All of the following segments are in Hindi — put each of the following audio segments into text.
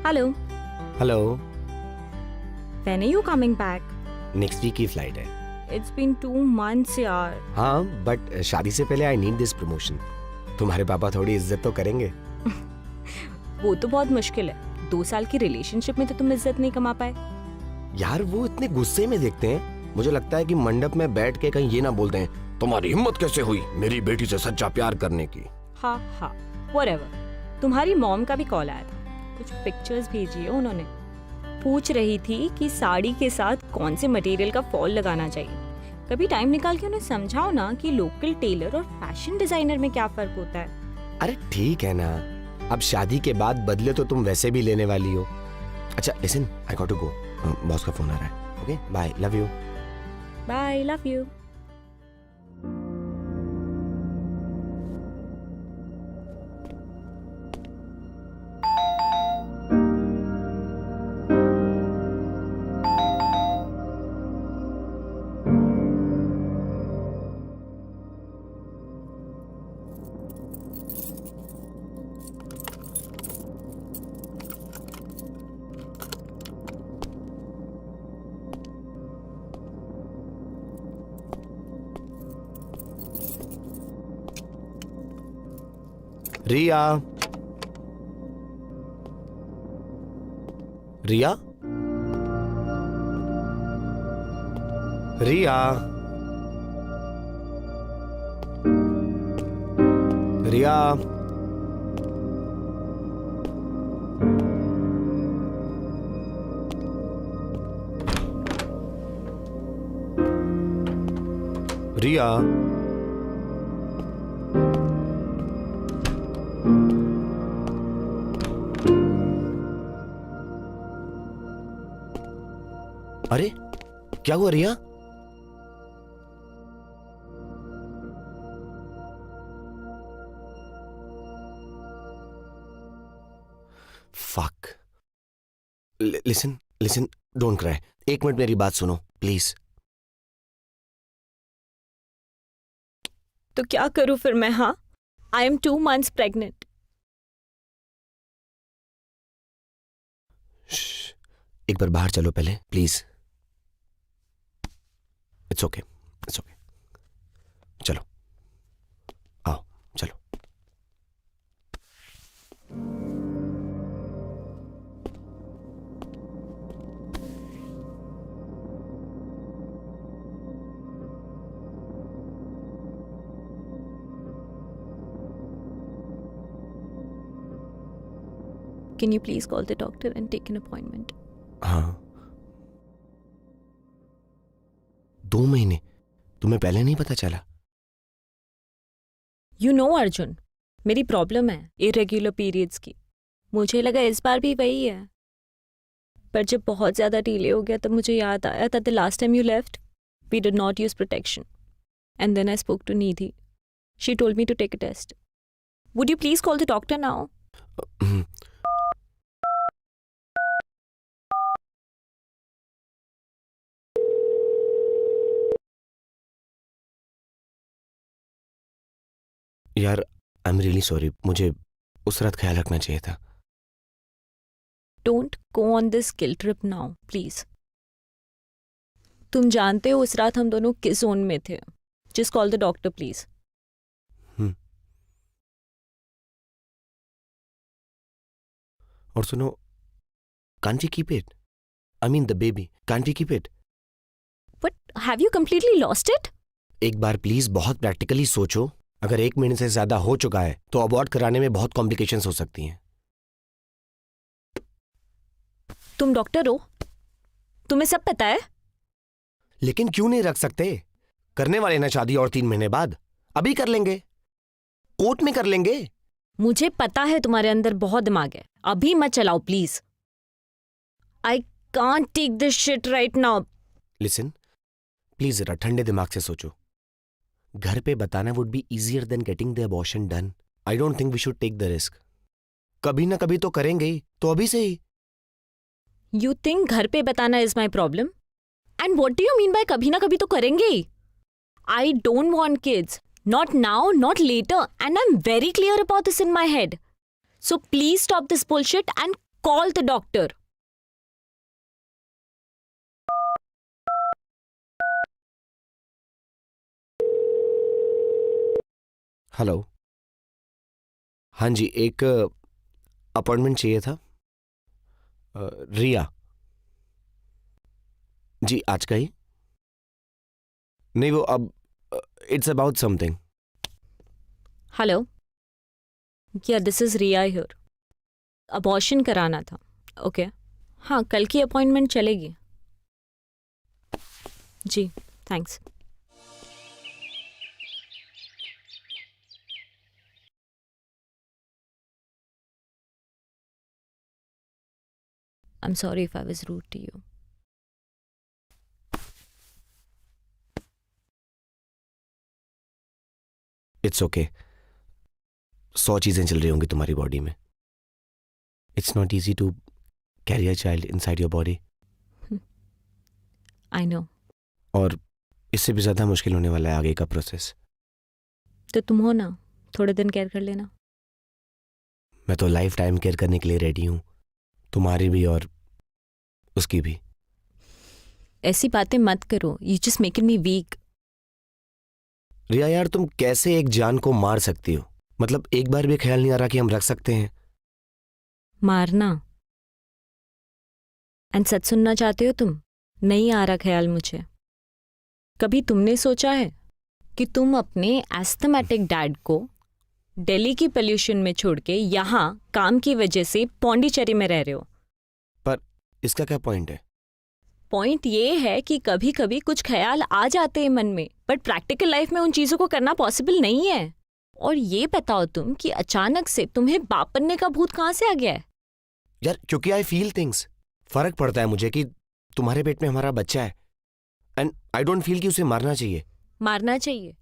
Hello. Hello. When are you coming back? Next week की फ्लाइट है। It's been 2 months यार। हाँ, बट शादी से पहले आई नीड दिस प्रमोशन। तुम्हारे पापा थोड़ी इज्जत तो करेंगे। वो तो बहुत मुश्किल है। 2 साल की रिलेशनशिप में तो तुम इज्जत नहीं कमा पाए। यार वो इतने गुस्से में देखते हैं, मुझे लगता है कि मंडप में बैठ के कहीं ये ना बोलते हैं तुम्हारी हिम्मत कैसे हुई मेरी बेटी से सच्चा प्यार करने की। हाँ हाँ, whatever। तुम्हारी मॉम का भी कॉल आया था, कुछ पिक्चर्स भेजी है उन्होंने। पूछ रही थी कि साड़ी के साथ कौन से मटेरियल का फॉल लगाना चाहिए। कभी टाइम निकाल के उन्हें समझाओ ना कि लोकल टेलर और फैशन डिजाइनर में क्या फर्क होता है। अरे ठीक है ना, अब शादी के बाद बदले तो तुम वैसे भी लेने वाली हो। अच्छा listen, I got to go, boss का फोन आ रहा है। Okay bye, love you. Bye, love you. Riya, Riya, Riya, Riya, Riya. अरे क्या हुआ Riya? Fuck. Listen listen, don't cry. 1 minute मेरी बात सुनो प्लीज। तो क्या करूं फिर मैं? हाँ, आई एम 2 months प्रेग्नेंट। एक बार बाहर चलो पहले please. It's okay, it's okay. चलो आओ, चलो। Can you please call the doctor and take an appointment? हाँ, 2 महीने? तुम्हें पहले नहीं पता चला? You know अर्जुन, मेरी प्रॉब्लम है इरेग्युलर पीरियड्स की। मुझे लगा इस बार भी वही है, पर जब बहुत ज़्यादा डिले हो गया तब मुझे याद आया that the last time you left, we did not use protection. And then I spoke to Nidhi. She told me to take a test. Would you please call the doctor now? यार आई एम रियली सॉरी, मुझे उस रात ख्याल रखना चाहिए था। Don't go on this guilt trip now, please. तुम जानते हो उस रात हम दोनों किस जोन में थे। Just call the doctor, please. और सुनो, can't we keep it? I mean the baby, can't we keep it? But have you completely lost it? एक बार प्लीज बहुत प्रैक्टिकली सोचो, अगर 1 महीने से ज्यादा हो चुका है तो अबॉर्ट कराने में बहुत कॉम्प्लिकेशंस हो सकती हैं। तुम डॉक्टर हो, तुम्हें सब पता है। लेकिन क्यों नहीं रख सकते? करने वाले ना शादी और 3 महीने बाद, अभी कर लेंगे, कोर्ट में कर लेंगे। मुझे पता है तुम्हारे अंदर बहुत दिमाग है, अभी मत चलाओ please. I can't take this shit right now. Listen please, जरा ठंडे दिमाग से सोचो। घर पे बताना would be easier than getting the abortion done. I don't think we should take the risk. कभी ना कभी तो करेंगे ही, तो अभी से ही। यू थिंक घर पे बताना is my problem? And what do you mean by कभी ना कभी तो करेंगे ही? I don't want kids, not now, not later, and I am very clear about this in my head. So please stop this bullshit and Call the doctor. Hello. हाँ जी, एक अपॉइंटमेंट चाहिए था। रिया जी, आज का ही। नहीं वो अब it's about something. Hello. Yeah, this is Riya here. Abortion कराना था। ओके हाँ, कल की अपॉइंटमेंट चलेगी। जी, thanks. I'm sorry if I was rude to you. It's okay. 100 चीजें चल रही होंगी तुम्हारी बॉडी में। It's not easy to carry a child inside your body. I know. और इससे भी ज्यादा मुश्किल होने वाला है आगे का प्रोसेस। तो तुम हो ना, थोड़े दिन केयर कर लेना। मैं तो लाइफ टाइम केयर करने के लिए रेडी हूँ, तुम्हारी भी और उसकी भी। ऐसी बातें मत करो, you just making me weak. Riya यार, तुम कैसे एक जान को मार सकती हो? मतलब एक बार भी ख्याल नहीं आ रहा कि हम रख सकते हैं? मारना? एंड सच सुनना चाहते हो तुम? नहीं आ रहा ख्याल मुझे। कभी तुमने सोचा है कि तुम अपने एस्थमेटिक डैड को दिल्ली की पोल्यूशन में छोड़ के यहाँ काम की वजह से पौंडीचेरी में रह रहे हो? पर इसका क्या पॉइंट है? पॉइंट ये है कि कभी कभी कुछ ख्याल आ जाते हैं मन में, बट प्रैक्टिकल लाइफ में उन चीजों को करना पॉसिबल नहीं है। और ये बताओ तुम कि अचानक से तुम्हें बाप बनने का भूत कहाँ से आ गया है? यार क्योंकि आई फील थिंग्स। फर्क पड़ता है मुझे कि तुम्हारे पेट में हमारा बच्चा है, एंड आई डोंट फील कि उसे मारना चाहिए। मारना चाहिए?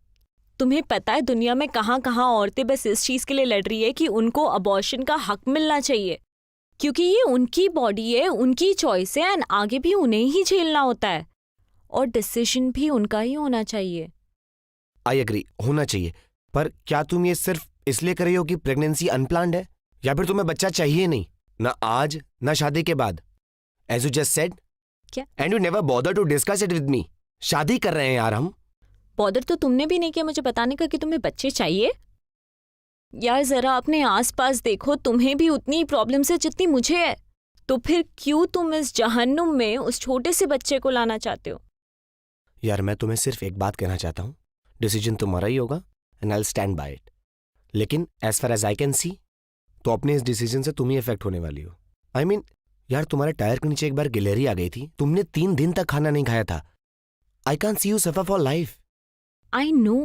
तुम्हें पता है दुनिया में कहाँ कहाँ औरतें बस इस चीज के लिए लड़ रही है कि उनको अबॉर्शन का हक मिलना चाहिए, क्योंकि ये उनकी बॉडी है, उनकी चॉइस है, एंड आगे भी उन्हें ही झेलना होता है और डिसीजन भी उनका ही होना चाहिए। आई एग्री, होना चाहिए। पर क्या तुम ये सिर्फ इसलिए कर रही हो कि प्रेगनेंसी अनप्लान्ड है, या फिर तुम्हें बच्चा चाहिए नहीं? ना आज ना शादी के बाद, एज यू जस्ट सेड। क्या? And you never bother to discuss it with me. शादी कर रहे हैं यार हम। बॉदर तो तुमने भी नहीं किया मुझे बताने का कि तुम्हें बच्चे चाहिए। यार जरा अपने आसपास देखो, तुम्हें भी उतनी प्रॉब्लम्स है जितनी मुझे है। तो फिर क्यों तुम इस जहन्नुम में उस छोटे से बच्चे को लाना चाहते हो? यार मैं तुम्हें सिर्फ एक बात कहना चाहता हूँ, डिसीजन तुम्हारा ही होगा and I will stand by it. लेकिन as far as I can see, तो अपने इस डिसीजन से तुम ही इफेक्ट होने वाली हो। आई मीन यार, तुम्हारे टायर के नीचे एक बार गिलहरी आ गई थी, तुमने 3 दिन तक खाना नहीं खाया था। आई can C you suffer for life. I know,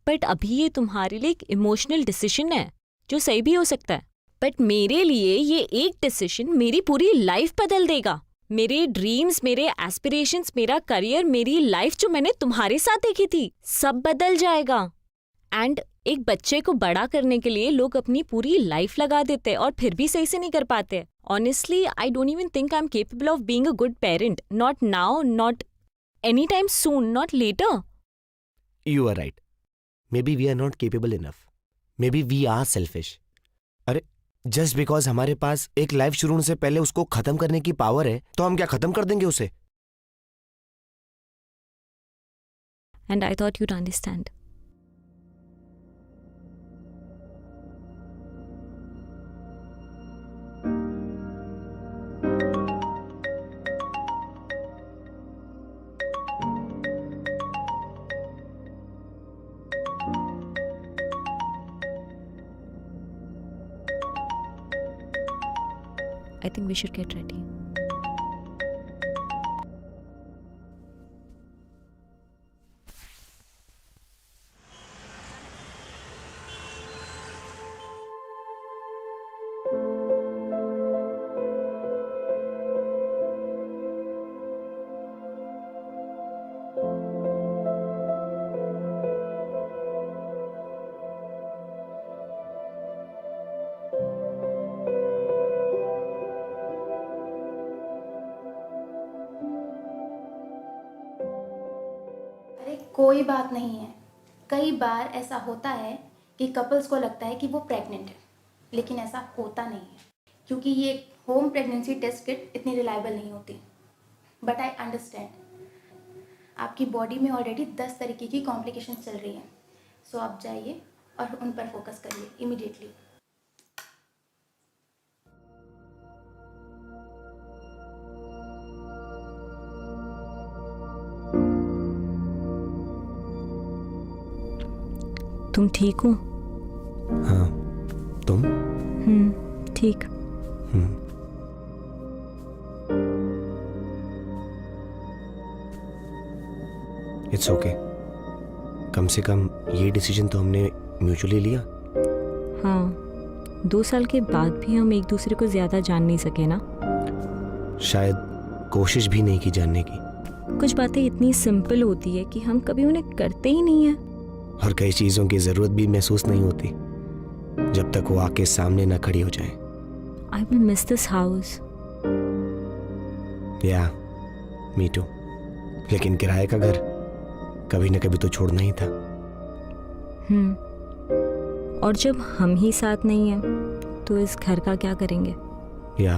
but अभी ये तुम्हारे लिए एक इमोशनल डिसीजन है जो सही भी हो सकता है, बट मेरे लिए ये एक डिसीजन मेरी पूरी लाइफ बदल देगा। मेरे ड्रीम्स, मेरे एस्पिरेशंस, मेरा करियर, मेरी लाइफ जो मैंने तुम्हारे साथ देखी थी, सब बदल जाएगा। एंड एक बच्चे को बड़ा करने के लिए लोग अपनी पूरी लाइफ लगा देते हैं और फिर भी सही से नहीं कर पाते। Honestly I don't even think I am capable of being a good parent, not now, not any time soon, not later. You are right, maybe we are not capable enough, maybe we are selfish. अरे जस्ट बिकॉज हमारे पास एक लाइफ शुरू होने से पहले उसको खत्म करने की पावर है, तो हम क्या खत्म कर देंगे उसे? And I thought you'd understand. I think we should get ready. अरे कोई बात नहीं है। कई बार ऐसा होता है कि कपल्स को लगता है कि वो प्रेग्नेंट है, लेकिन ऐसा होता नहीं है, क्योंकि ये होम प्रेगनेंसी टेस्ट किट इतनी रिलायबल नहीं होती, बट आई अंडरस्टैंड आपकी बॉडी में ऑलरेडी 10 तरीके की कॉम्प्लिकेशन चल रही हैं, सो आप जाइए और उन पर फोकस करिए इमीडिएटली। तुम ठीक हो? हाँ, तुम? ठीक। It's okay. कम से कम ये डिसीजन तो हमने म्यूचुअली लिया। हाँ, 2 साल के बाद भी हम एक दूसरे को ज़्यादा जान नहीं सके ना। शायद कोशिश भी नहीं की जानने की। कुछ बातें इतनी सिंपल होती है कि हम कभी उन्हें करते ही नहीं हैं। और कई चीज़ों की ज़रूरत भी महसूस नहीं होती जब तक वो आके सामने ना खड़ी हो जाए। I will miss this house. या मी टू। लेकिन किराए का घर कभी ना कभी तो छोड़ना ही था। और जब हम ही साथ नहीं हैं तो इस घर का क्या करेंगे? या